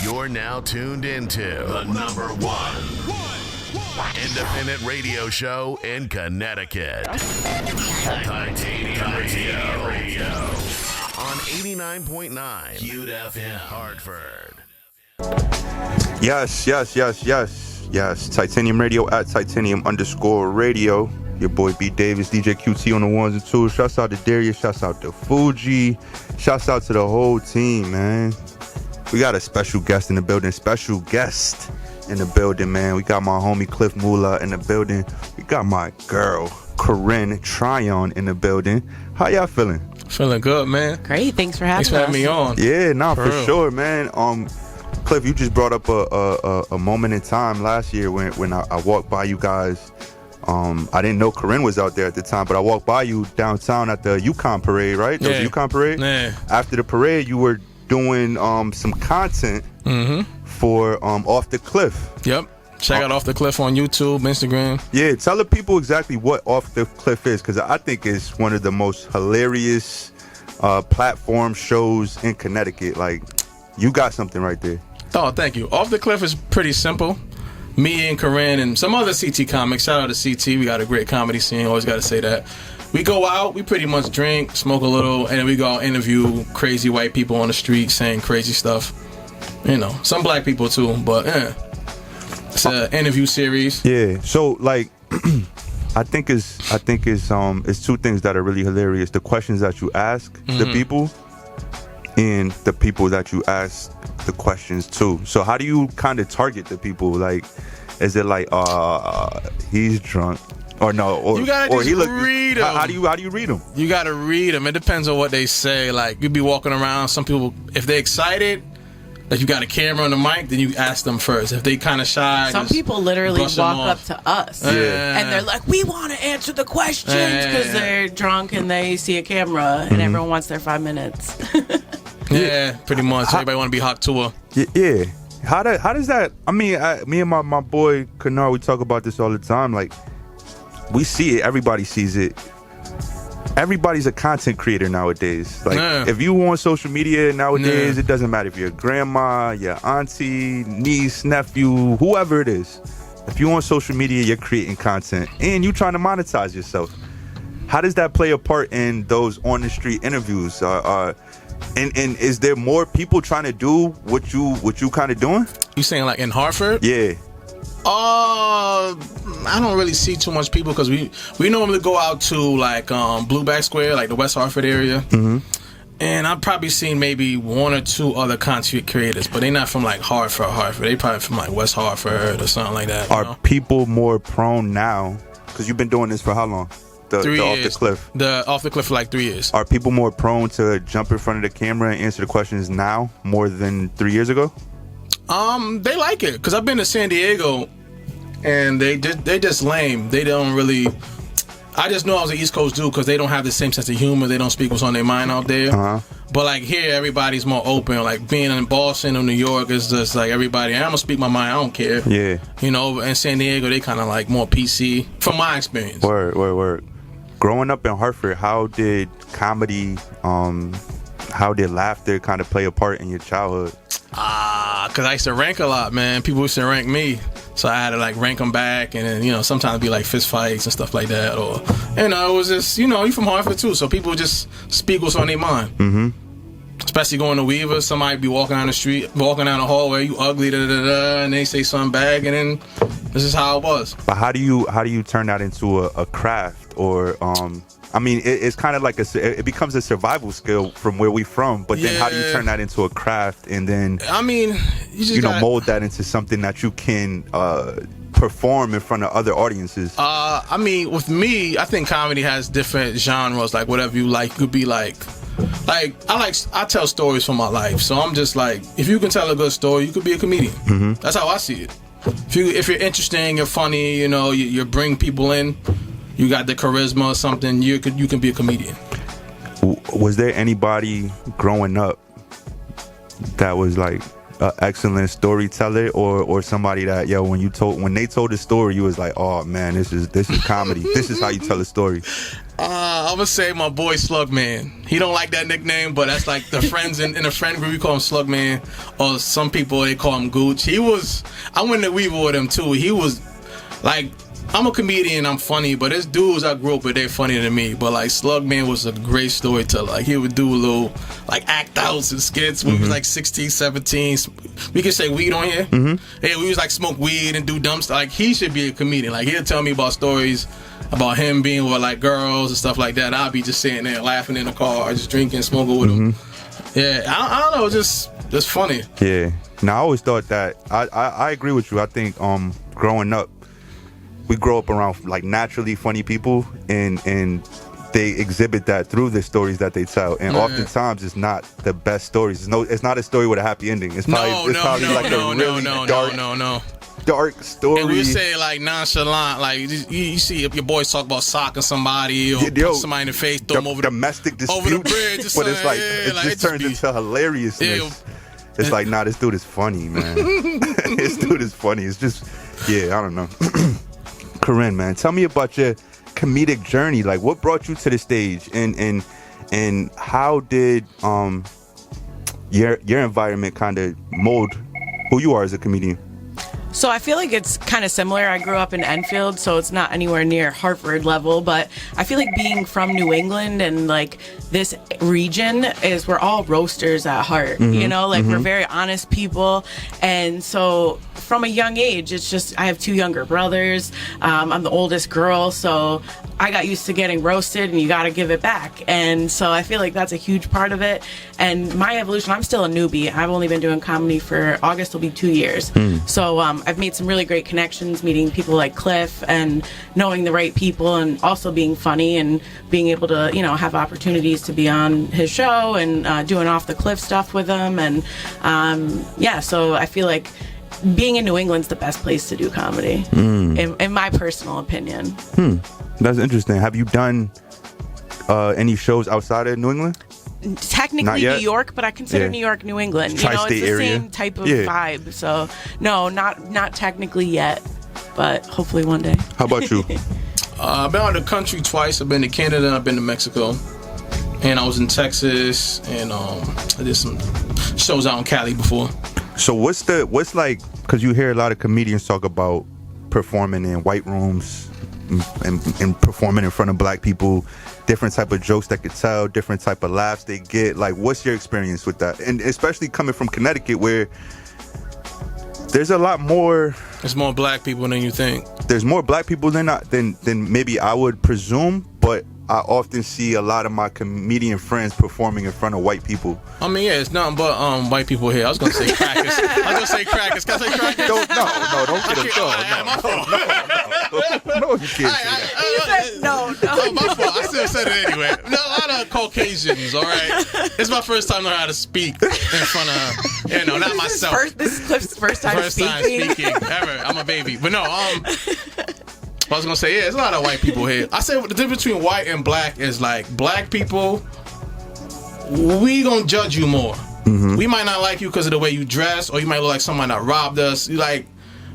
You're now tuned into the number one independent radio show in Connecticut. Titanium Radio. On 89.9 Cute FM Hartford. Yes. Titanium Radio at Titanium_radio. Your boy B Davis, DJ QT on the ones and twos. Shouts out to Darius. Shouts out to Fuji. Shouts out to the whole team, man. We got a special guest in the building. Man. We got my homie Cliff Mula in the building. We got my girl Corinne Tryon in the building. How y'all feeling? Feeling good, man. Great. Thanks for having me on. Yeah, for sure, man. Cliff, you just brought up a moment in time last year when I walked by you guys. I didn't know Corinne was out there at the time, but I walked by you downtown at the UConn parade, right? Yeah. The UConn parade? Yeah. After the parade, you were doing some content for Off the Cliff. Yep. Check out Off the Cliff on YouTube, Instagram. Yeah, tell the people exactly what Off the Cliff is, because I think it's one of the most hilarious platform shows in Connecticut. Like, you got something right there. Oh, thank you. Off the Cliff is pretty simple. Me and Corinne and some other CT comics. Shout out to CT. We got a great comedy scene. Always got to say that. We go out, we pretty much drink, smoke a little, and then we go out interview crazy white people on the street saying crazy stuff. You know, some black people too, but yeah. It's an interview series. Yeah. So like I think it's two things that are really hilarious. The questions that you ask the people and the people that you ask the questions to. So how do you kind of target the people? Like, is it like he's drunk? Or no, or you gotta or just he look, read them. How do you read them? You gotta read them. It depends on what they say. Like, you be walking around. Some people, if they're excited, like you got a camera and a mic, then you ask them first. If they kind of shy, some people literally walk up to us and they're like, "We want to answer the questions," because they're drunk and they see a camera and everyone wants their 5 minutes. Yeah, pretty much. Everybody want to be hot to her. Yeah. How does that? I mean, me and my boy Kennard, we talk about this all the time. Like, we see it. Everybody sees it. Everybody's a content creator nowadays. Like, if you on social media nowadays, it doesn't matter if you're grandma, your auntie, niece, nephew, whoever it is. If you on social media, you're creating content and you trying to monetize yourself. How does that play a part in those on the street interviews? And is there more people trying to do what you kind of doing? You saying like in Hartford? Yeah. I don't really see too much people because we normally go out to like Blueback Square, like the West Hartford area. And I've probably seen maybe one or two other content creators, but they're not from like Hartford. They probably from like West Hartford or something like that. Are people more prone now? Because you've been doing this for how long? 3 years. Off the Cliff. The Off the Cliff for like 3 years. Are people more prone to jump in front of the camera and answer the questions now more than 3 years ago? They like it because I've been to San Diego, and they just lame. They don't really. I just know I was an East Coast dude because they don't have the same sense of humor. They don't speak what's on their mind out there. But like here, everybody's more open. Like being in Boston or New York is just like everybody. I'm gonna speak my mind. I don't care. Yeah. You know, in San Diego, they kind of like more PC from my experience. Word. Growing up in Hartford, how did comedy, how did laughter kind of play a part in your childhood? Because I used to rank a lot, man. People used to rank me. So I had to like rank them back. And then, you know, sometimes it'd be like fist fights and stuff like that. Or, you know, it was just, you know, you from Hartford too. So people just speak what's on their mind. Especially going to Weaver. Somebody be walking down the street, walking down the hallway, you ugly, and they say something bad. And then this is how it was. But how do you turn that into a craft? Or, I mean, it's kind of like it becomes a survival skill from where we from. But then how do you turn that into a craft and then, I mean, you just mold that into something that you can perform in front of other audiences? I mean, with me, I think comedy has different genres. Like whatever you like, could be like I tell stories from my life. So I'm just like, if you can tell a good story, you could be a comedian. That's how I see it. If you're interesting, you're funny, you know, you bring people in. You got the charisma or something, you can be a comedian. Was there anybody growing up that was like an excellent storyteller, or somebody that when they told the story, you was like, oh man, this is comedy. This is how you tell a story. I'm gonna say my boy Slugman. He don't like that nickname, but that's like the friends in a friend group, we call him Slugman, or some people they call him Gooch. I went to Weevil with him too. He was like, I'm a comedian, I'm funny, but there's dudes I grew up with, they're funnier than me. But like Slugman was a great storyteller. Like he would do a little like act outs and skits when we was like 16, 17. We could say weed on here. Yeah, we was like smoke weed and do dumb stuff. Like he should be a comedian. Like he'll tell me about stories about him being with like girls and stuff like that. I'll be just sitting there laughing in the car, just drinking, smoking with him. Yeah, I don't know, just funny. Yeah. Now I always thought that I agree with you. I think growing up, we grow up around like naturally funny people, and they exhibit that through the stories that they tell. And oftentimes it's not the best stories. It's not a story with a happy ending. It's probably dark story. And we say like nonchalant, like you see if your boys talk about socking somebody or put somebody in the face, throw them over domestic dispute, over the bridge. But it's like it just turns into hilariousness. Yeah. It's like, nah, this dude is funny, man. This dude is funny. It's just, I don't know. Corinne, man, tell me about your comedic journey. Like, what brought you to the stage, and how did your environment kind of mold who you are as a comedian? So I feel like it's kind of similar. I grew up in Enfield, so it's not anywhere near Hartford level, but I feel like being from New England and like this region is we're all roasters at heart, you know, like we're very honest people. And so from a young age, it's just I have two younger brothers. I'm the oldest girl, so I got used to getting roasted, and you got to give it back. And so I feel like that's a huge part of it. And my evolution, I'm still a newbie. I've only been doing comedy for August will be 2 years. So I've made some really great connections, meeting people like Cliff and knowing the right people, and also being funny and being able to, you know, have opportunities to be on his show and doing off the cliff stuff with him. And so I feel like being in New England's the best place to do comedy, in my personal opinion. That's interesting. Have you done any shows outside of New England? Technically New York, but I consider New York New England. You know, it's the same type of vibe. So no, not technically yet, but hopefully one day. How about you? I've been out of the country twice. I've been to Canada, I've been to Mexico, and I was in Texas, and I did some shows out in Cali before. So what's like, because you hear a lot of comedians talk about performing in white rooms and performing in front of black people, different type of jokes that could tell, different type of laughs they get. Like, what's your experience with that? And especially coming from Connecticut, where there's a lot more. There's more black people than you think. There's more black people than maybe I would presume, but I often see a lot of my comedian friends performing in front of white people. I mean, yeah, it's nothing but white people here. I was gonna say crackers. Can I say crackers? Don't get them started. No, you can't say that. No. My fault. I still said it anyway. No, a lot of Caucasians. All right, it's my first time learning how to speak in front of, not myself. This is Cliff's first time speaking ever. I'm a baby, but no. I was gonna say, it's a lot of white people here. I say the difference between white and black is like black people, we gonna judge you more. We might not like you because of the way you dress, or you might look like someone that robbed us. You like,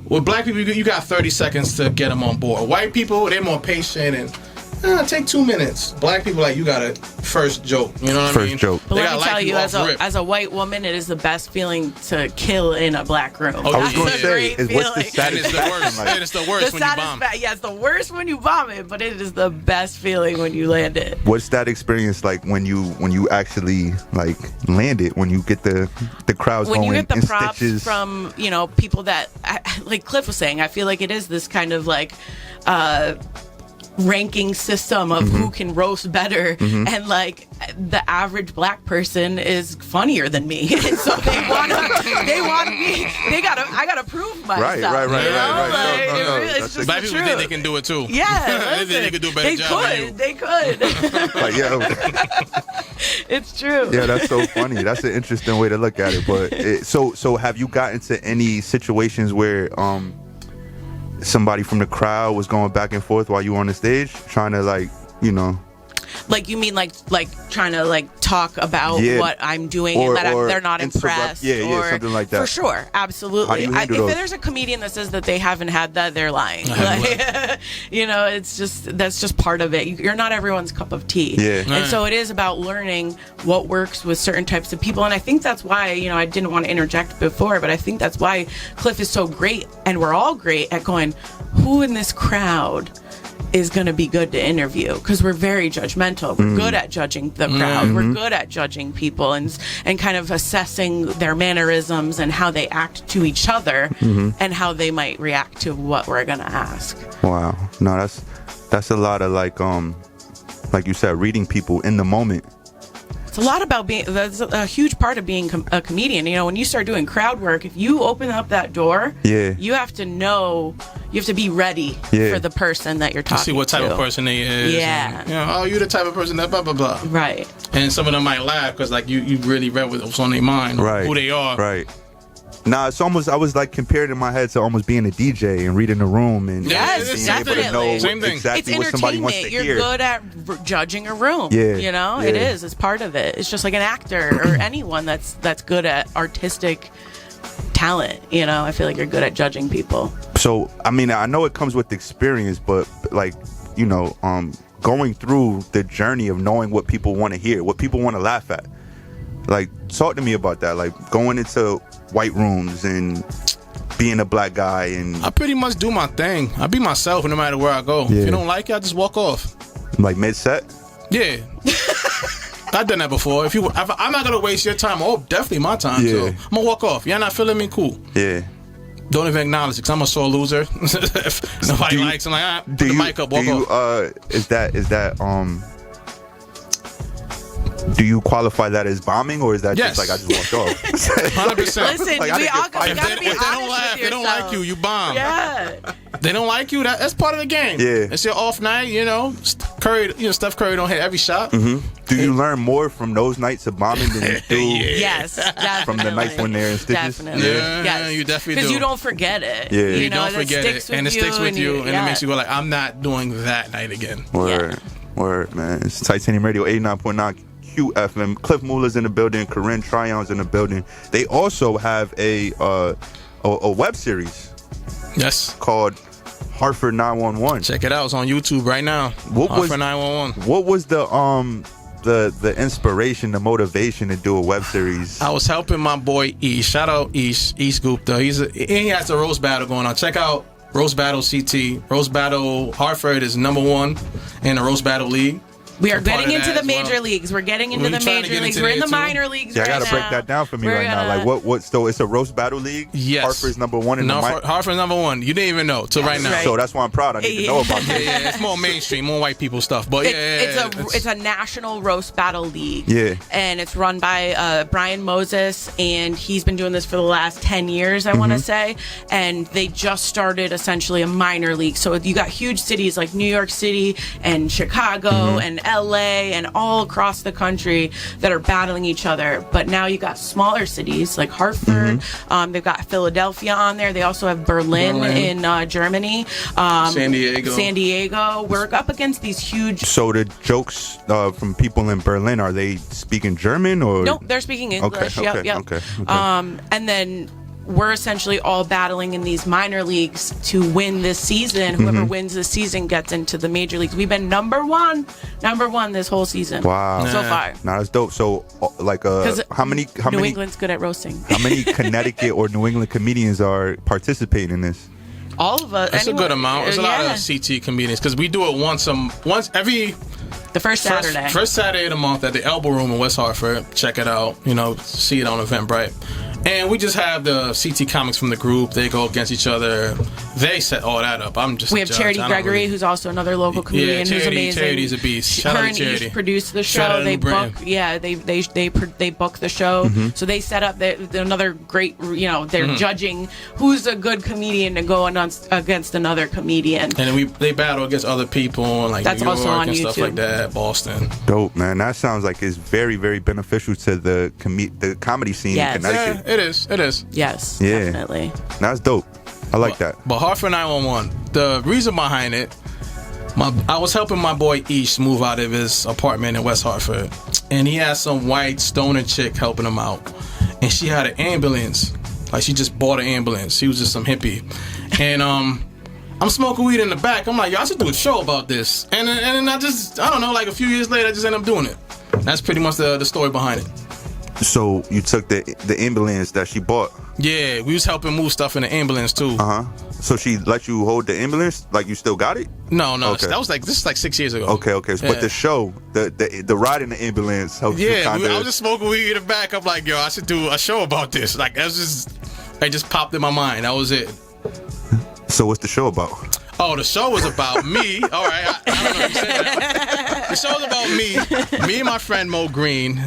with black people, you got 30 seconds to get them on board. White people, they're more patient and take 2 minutes. Black people, like, you got a first joke. You know what I mean? First joke. But let me tell you, as a white woman, it is the best feeling to kill in a black room. I was going to say, what's the satisfaction? It's the worst. Like? It's the worst when you bomb. Yeah, it's the worst when you bomb it, but it is the best feeling when you land it. What's that experience like when you actually like land it? When you get the crowds when going you get the in props stitches? From people that, like Cliff was saying, I feel like it is this kind of like ranking system of who can roast better, and like the average black person is funnier than me, and so I gotta prove myself. Right. It's just black the people truth. think they can do it too. Yeah, they think they can do a better job than you. They could. Like, It's true. Yeah, that's so funny. That's an interesting way to look at it. But so have you gotten to any situations where somebody from the crowd was going back and forth while you were on the stage, trying to, like, Like you mean like trying to like talk about what I'm doing and that they're not impressed? Yeah, something like that. For sure, absolutely. If there's a comedian that says that they haven't had that, they're lying. Like, you know, that's just part of it. You're not everyone's cup of tea. Yeah. And so it is about learning what works with certain types of people. And I think that's why, you know, I didn't want to interject before, but I think that's why Cliff is so great, and we're all great at going, who in this crowd is going to be good to interview, because we're very judgmental. We're good at judging the crowd. We're good at judging people and kind of assessing their mannerisms and how they act to each other and how they might react to what we're going to ask. Wow. No, that's a lot of like you said, reading people in the moment. It's a lot about that's a huge part of being a comedian. You know, when you start doing crowd work, if you open up that door, you have to know, you have to be ready for the person that you're talking to. See what type of person they is. Yeah. And, you know, oh, you're the type of person that blah, blah, blah. Right. And some of them might laugh because, like, you really read what's on their mind, who they are. Right. Nah, it's almost, I was like compared in my head to almost being a DJ and reading the room and being able to know exactly what somebody wants to hear. You're good at judging a room. Yeah, you know, it is. It's part of it. It's just like an actor or anyone that's good at artistic talent. You know, I feel like you're good at judging people. So, I mean, I know it comes with experience, but like, you know, going through the journey of knowing what people want to hear, what people want to laugh at. Like, talk to me about that. Like, going into white rooms and being a black guy. And I pretty much do my thing. I be myself no matter where I go. If you don't like it, I just walk off. Like mid-set? Yeah. I've done that before. If I'm not gonna waste your time, definitely my time. So I'm gonna walk off. You're not feeling me, cool. Yeah. Don't even acknowledge it, because I'm a sore loser. If nobody likes, I'm like, put the mic up, walk off. Is that do you qualify that as bombing, or is that just like I just walked off? 100%. Listen, like, we all gotta if be they don't laugh, they don't like you, you bomb. Yeah. They don't like you, that's part of the game. Yeah. It's your off night, you know. Steph Curry don't hit every shot. Mm-hmm. Do you learn more from those nights of bombing than you do Yes, definitely. from the nights when they're in stitches? Definitely. Yeah, you definitely do. Because you don't forget it. Yeah. You don't forget it. And it sticks with you, and it makes you go like, I'm not doing that night again. Word, man. It's Titanium Radio 89.9 QFM. Cliff Mula's in the building. Corinne Tryon's in the building. They also have a web series. Yes. Called Hartford 911. Check it out. It's on YouTube right now. Hartford 911. What was the inspiration, the motivation to do a web series? I was helping my boy Ish. Shout out Ish Gupta. He has a roast battle going on. Check out Roast Battle CT. Roast Battle Hartford is #1 in the Roast Battle League. We are getting into the major leagues. We're getting into the major leagues. We're in the minor leagues right now. I gotta break that down for me right now. Like what? So it's a roast battle league. Yes. Hartford's #1 in the Hartford's #1. You didn't even know till right now. Right. So that's why I'm proud. I need to know about that. Yeah, it's more mainstream, more white people stuff. But it's a national roast battle league. Yeah. And it's run by Brian Moses, and he's been doing this for the last 10 years, I want to say. And they just started essentially a minor league. So you got huge cities like New York City and Chicago and LA and all across the country that are battling each other. But now you got smaller cities like Hartford. They've got Philadelphia on there. They also have Berlin. In Germany. San Diego. We're up against these huge... So the jokes from people in Berlin, are they speaking German or... Nope, they're speaking English. Okay. And then we're essentially all battling in these minor leagues to win this season. Whoever wins this season gets into the major leagues. We've been number one this whole season. Wow. So far. Now that's dope. So like how many New England's good at roasting. How many Connecticut or New England comedians are participating in this? All of us. That's a good amount. There's a lot of CT comedians because we do it once every... The first Saturday. First Saturday of the month at the Elbow Room in West Hartford. Check it out. You know, see it on Eventbrite. And we just have the CT comics from the group. They go against each other. They set all that up. We have Charity Gregory, who's also another local comedian who's amazing. Charity's a beast. Shout out to Charity. Produce the show. They book. They book the show. So they set up another great. You know, they're judging who's a good comedian to go against another comedian. And then they battle against other people and like that's New York also on and YouTube. Stuff like that. Boston. Dope, man. That sounds like it's very, very beneficial to the comedy scene in Connecticut. Yeah, it is. Yes, yeah. Definitely. That's dope. I like that. But Hartford 911, the reason behind it I was helping my boy Ish move out of his apartment in West Hartford, and he had some white stoner chick helping him out, and she had an ambulance. Like, she just bought an ambulance. She was just some hippie, and I'm smoking weed in the back. I'm like, yo, I should do a show about this, and then I don't know, like a few years later, I just ended up doing it. That's pretty much the story behind it. So you took the ambulance that she bought? Yeah, we was helping move stuff in the ambulance too. So she let you hold the ambulance? Like, you still got it? No. Okay. This is like 6 years ago. Okay. Yeah. But the show, the ride in the ambulance helped you I kind of... was just smoking weed in the back. I'm like, yo, I should do a show about this. Like, it just popped in my mind. That was it. So what's the show about? Oh, the show was about me. All right, I don't know if you said that. The show was about me and my friend Mo Green.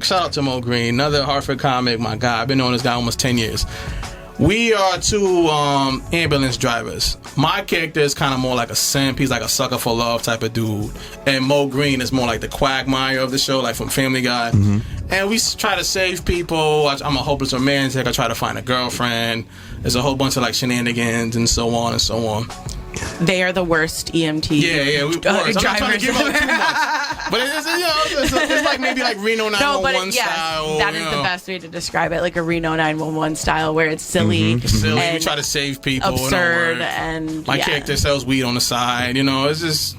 Shout out to Mo Green, another Hartford comic, my guy. I've been knowing this guy almost 10 years. We are two ambulance drivers. My character is kind of more like a simp. He's like a sucker for love type of dude. And Mo Green is more like the Quagmire of the show, like from Family Guy. And we try to save people. I'm a hopeless romantic. I try to find a girlfriend. There's a whole bunch of like shenanigans and so on and so on. They are the worst EMT. Yeah, we worse. I'm not trying to give out too much, but it's like maybe like Reno 911 style. That is the best way to describe it, like a Reno 911 style, where it's silly, silly. And we try to save people, absurd, and my character sells weed on the side. It's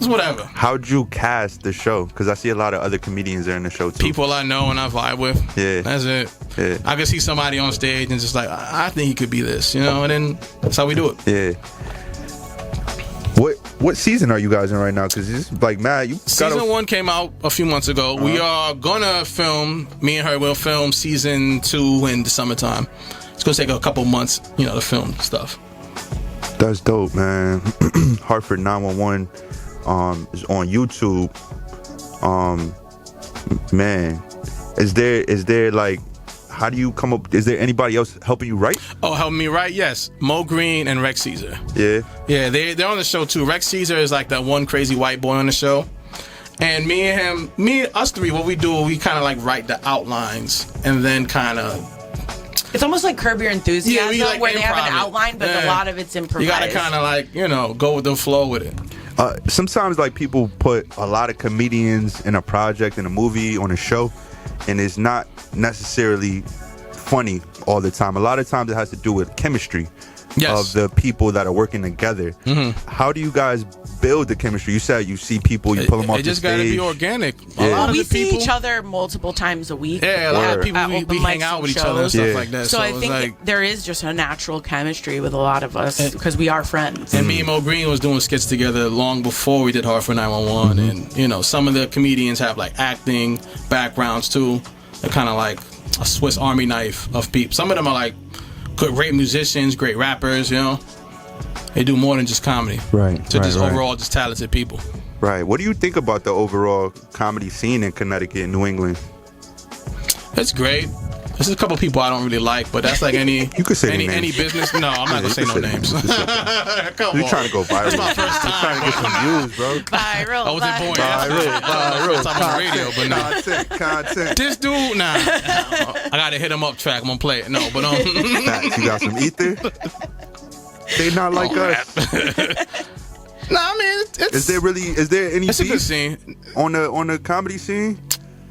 whatever. How'd you cast the show? Because I see a lot of other comedians are in the show too. People I know and I vibe with. Yeah, that's it. Yeah. I can see somebody on stage and just like, I think he could be this, and then that's how we do it. Yeah. What season are you guys in right now? Because it's like, man, season 1 came out a few months ago. We are gonna film. Me and her will film season 2 in the summertime. It's gonna take a couple months, to film stuff. That's dope, man. Hartford 911 is on YouTube. Man, is there like, how do you come up? Is there anybody else helping you write? Oh, helping me write? Yes, Mo Green and Rex Caesar. Yeah, they're on the show too. Rex Caesar is like that one crazy white boy on the show, and us three, what we do, we kind of like write the outlines and then kind of. It's almost like Curb Your Enthusiasm, like where they have an outline, but a lot of it's improvised. You gotta kind of like go with the flow with it. Sometimes like people put a lot of comedians in a project, in a movie, on a show, and it's not necessarily funny all the time. A lot of times it has to do with chemistry of the people that are working together. How do you guys build the chemistry? You said you see people, you pull them off the stage. It just got to be organic. Yeah. A lot of we the people, see each other multiple times a week. Yeah, a lot of people, we hang out with each other and stuff like that. So I think there is just a natural chemistry with a lot of us because we are friends. And me and Mo Green was doing skits together long before we did Hartford 911. And, some of the comedians have like acting backgrounds too. They're kind of like a Swiss Army knife of people. Some of them are like great musicians, great rappers, They do more than just comedy. Right. Overall just talented people. Right. What do you think about the overall comedy scene in Connecticut and New England? It's great. There's a couple people I don't really like, but that's like any you could say any business. No, I'm not gonna say no names. You're trying to go viral. It's my first time. You're trying to get some views, bro. Viral. I wasn't born. Viral. I'm on the radio, but no. Content. This dude, nah. I gotta hit him up track. I'm gonna play it. No, but Facts. You got some ether? They not like us. Nah, I mean, it's. Is there any It's a beef good scene on the comedy scene?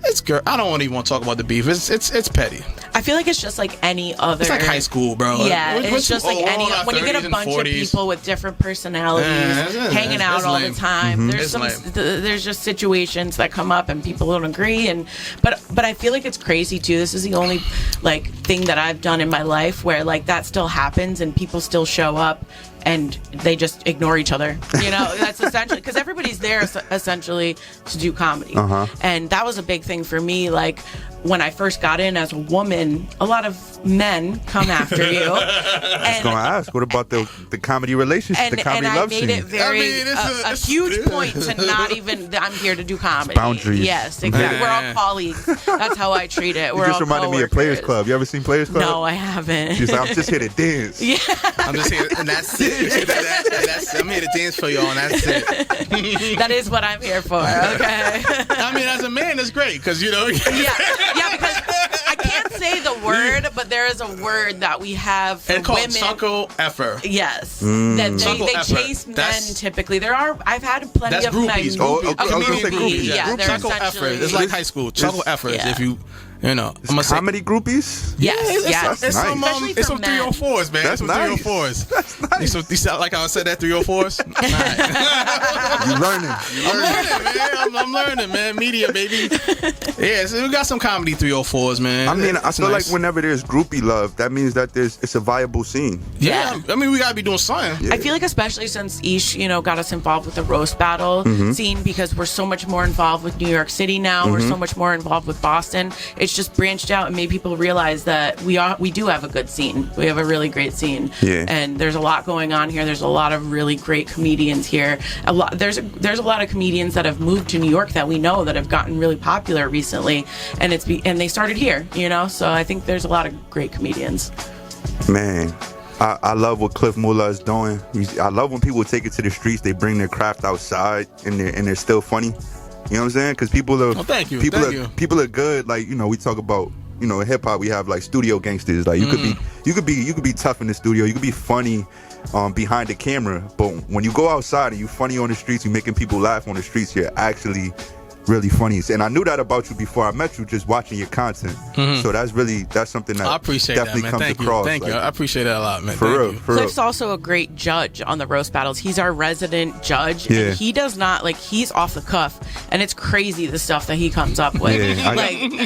It's good. I don't even want to talk about the beef. It's petty. I feel like it's just like any other. It's like high school, bro. Yeah, it's just like any. When you get a bunch of people with different personalities hanging out all the time, there's there's just situations that come up and people don't agree. But I feel like it's crazy too. This is the only like thing that I've done in my life where like that still happens and people still show up and they just ignore each other. That's essentially because everybody's there essentially to do comedy, and that was a big thing for me. Like when I first got in as a woman, a lot of men come after you. I was gonna ask, what about the comedy relationship, the comedy love scene? And I made it very a huge point to not even. I'm here to do comedy. Boundaries. Yes, exactly. We're all colleagues. That's how I treat it. We're just all reminded me of Players Club. You ever seen Players Club? No, I haven't. She's like, I'm just here to dance. Yeah. I'm just here, and that's it. I'm here to dance for y'all, and that's it. That is what I'm here for. Okay. I mean, as a man, that's great because yeah, because I can't say the word, but there is a word that we have for it's called women. suckle effer. Yes, that they chase men typically. I've had plenty that's of groupies. groupies. Yeah, they're chuckle essentially. effort. It's like high school. Chuckle effort. If you know, I'm gonna say comedy groupies. Yes, it's nice. some Especially some for men. 304s, man. That's Some nice. 304s. That's nice. You sound like I said that 304s. You learning? I'm learning, man. Media, baby. Yeah, so we got some comedy 304s, man. I mean, I It's feel nice. like whenever there's groupie love, that means that it's a viable scene. Yeah, I mean, we gotta be doing something. Yeah. I feel like especially since Ish, got us involved with the roast battle scene because we're so much more involved with New York City now. We're so much more involved with Boston. It's just branched out and made people realize that we do have a good scene. We have a really great scene. Yeah. And there's a lot going on here. There's a lot of really great comedians here. There's a lot of comedians that have moved to New York that we know that have gotten really popular recently, and they started here. So I think there's a lot of great comedians. Man, I love what Cliff Mula is doing. I love when people take it to the streets. They bring their craft outside, and they're still funny. You know what I'm saying? Because people are thank you. People are good. Like we talk about. In hip hop, we have like studio gangsters. Like you could be tough in the studio. You could be funny behind the camera. But when you go outside and you funny on the streets, you're making people laugh on the streets. You're actually really funny. And I knew that about you before I met you, just watching your content. So that's something that I appreciate definitely that, man. comes across. Thank you. I appreciate that a lot, man. For real. Cliff's also a great judge on the roast battles. He's our resident judge, and he does not he's off the cuff, and it's crazy the stuff that he comes up with. Yeah,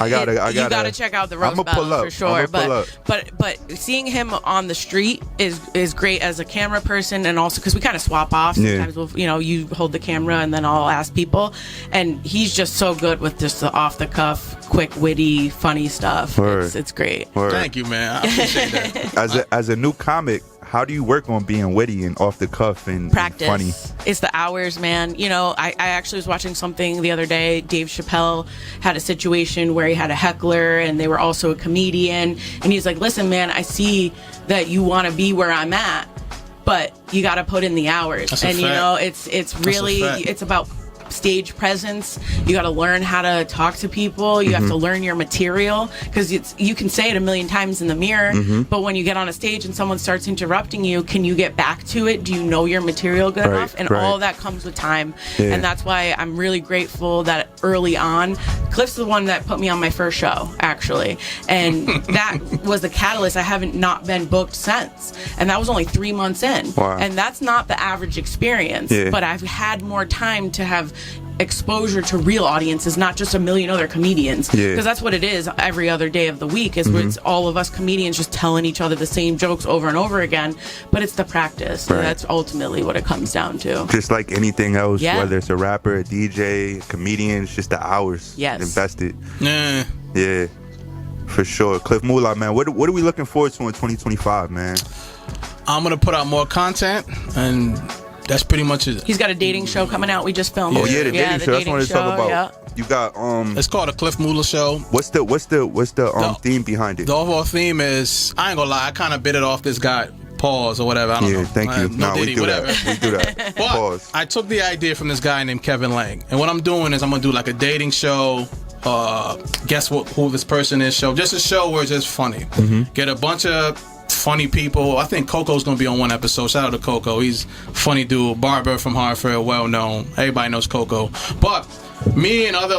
I gotta. You gotta check out the roast battles for sure. But seeing him on the street is great as a camera person, and also because we kind of swap off. Sometimes you hold the camera, and then I'll ask people, and he's just so good with just the off the cuff, quick, witty, funny stuff. It's great. Word. Thank you, man. I appreciate that. As a new comic, how do you work on being witty and off the cuff and practice? Funny? It's the hours, man. I actually was watching something the other day. Dave Chappelle had a situation where he had a heckler, and they were also a comedian, and he's like, "Listen, man, I see that you want to be where I'm at, but you got to put in the hours." That's a and fact. it's really it's about stage presence. You got to learn how to talk to people. You have to learn your material, because you can say it a million times in the mirror, but when you get on a stage and someone starts interrupting you, can you get back to it? Do you know your material good enough? And all of that comes with time. And that's why I'm really grateful that early on, Cliff's the one that put me on my first show, actually, and that was the catalyst. I haven't not been booked since, and that was only 3 months in. Wow. And that's not the average experience, but I've had more time to have exposure to real audiences, not just a million other comedians, because that's what it is every other day of the week, is it's all of us comedians just telling each other the same jokes over and over again, but it's the practice. That's ultimately what it comes down to. Just like anything else, whether it's a rapper, a DJ, a comedian, it's just the hours invested. Yeah, for sure. Cliff Mula, man, what are we looking forward to in 2025, man? I'm gonna put out more content, and that's pretty much it. He's got a dating show coming out. We just filmed. Oh yeah, the dating show. That's what I wanted to talk about. Yeah. You got It's called a Cliff Mula Show. What's the theme behind it? The overall theme is, I ain't gonna lie, I kind of bit it off this guy. Pause or whatever. I don't know. Thank you. We do that. We do that. But Pause. I took the idea from this guy named Kevin Lang, and what I'm doing is I'm gonna do like a dating show. Guess who this person is show. Just a show where it's just funny. Get a bunch of funny people. I think Coco's gonna be on one episode. Shout out to Coco. He's a funny dude. Barber from Hartford, well known. Everybody knows Coco. But me and other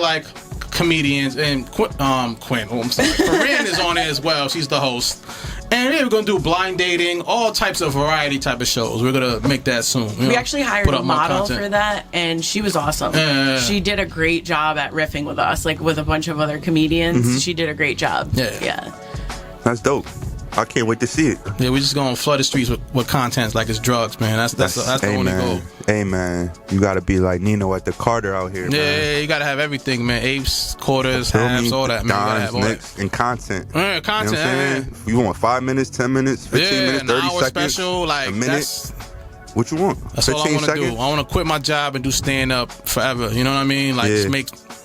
comedians and Quinn. Oh, I'm sorry. Corinne is on it as well. She's the host. And we're gonna do blind dating, all types of variety type of shows. We're gonna make that soon. We actually hired a model for that, and she was awesome. She did a great job at riffing with us, with a bunch of other comedians. She did a great job. Yeah. That's dope. I can't wait to see it. Yeah, we're just gonna flood the streets with content like it's drugs, man. That's the only goal. Hey man, you gotta be like Nino at the Carter out here. Yeah, you gotta have everything, man. Apes, quarters, halves, all that, man. You gotta have all that. And content. Yeah, content. You know what I'm saying? You want 5 minutes, 10 minutes, 15 minutes, 30 an hour seconds, special, a minute. What you want? That's all I want to do. I want to quit my job and do stand up forever. You know what I mean? Just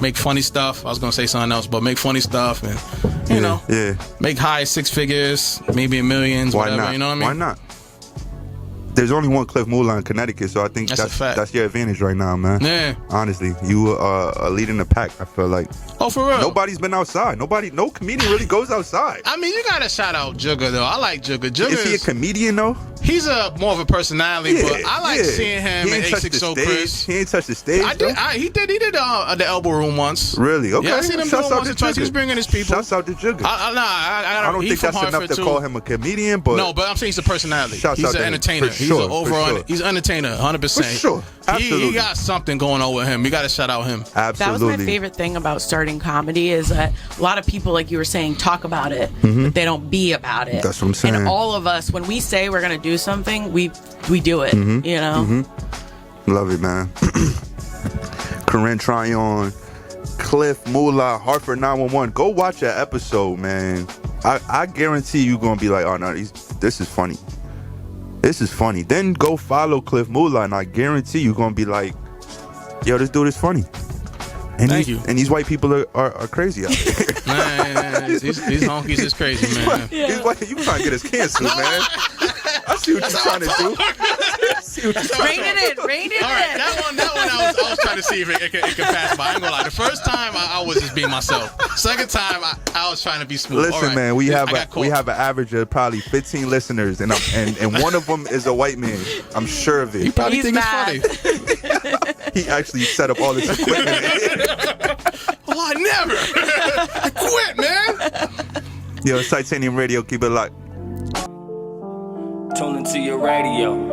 make funny stuff. I was gonna say something else, but make funny stuff and you know, make high 6 figures, maybe in millions, whatever. Not? You know what I mean? Why not? there's only one Cliff Mula in Connecticut, so I think That's a fact. that's your advantage right now, man. Yeah. Honestly, you are leading the pack. I feel like. Oh, for real? Nobody's been outside. No comedian really goes outside. I mean, you gotta shout out Jugga though. I like Jugga. Jugga Is he a comedian though? He's more of a personality, but I like seeing him He at ain't touched the 860 stage. Chris. He ain't touched the stage. I did. He did the elbow room once. Really? Okay. Yeah, I seen him Shouts doing out once to or twice. Jugga. He's bringing his people. Shouts out to Jugga. I I don't think that's enough to call him a comedian, but no, but I'm saying he's a personality. Shouts He's out an to him. entertainer. For He's sure, an for overall. sure. He's an entertainer, 100%. For sure. Absolutely. He got something going on with him. You got to shout out him. absolutely. That was my favorite thing about starting comedy is that a lot of people, like you were saying, talk about it, but they don't be about it. That's what I'm saying. And all of us, when we say we're going to do something, we do it, you know? Love it, man. Corinne Tryon, Cliff Mula, Hartford 911. Go watch that episode, man. I guarantee you gonna be like, oh no, this is funny. This is funny. Then go follow Cliff Mula, and I guarantee you gonna be like, yo, this dude is funny. And Thank you. And these white people are crazy out here. Man, these honkies is crazy, man. These white, you trying to get us canceled, man. I see what you're trying to do. Rein it in, rein it All right, in. that one I was trying to see if it could pass by. I ain't gonna lie. The first time I was just being myself. Second time I was trying to be smooth. Listen, All right. man, we have I an average of probably 15 listeners, and one of them is a white man. I'm sure of You it. probably He's think mad. it's funny. He actually set up all this equipment. Oh, I never. I quit, man. Yo, it's Titanium Radio. Keep it locked. Tune into your radio.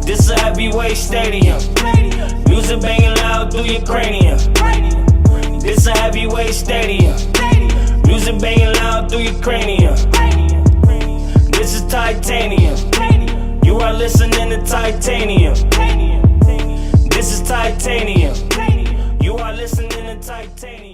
This is a heavyweight stadium. Music banging loud through your cranium. This is a heavyweight stadium. Music banging loud through your cranium. This is titanium. You are listening to titanium. This is titanium. You are listening to titanium.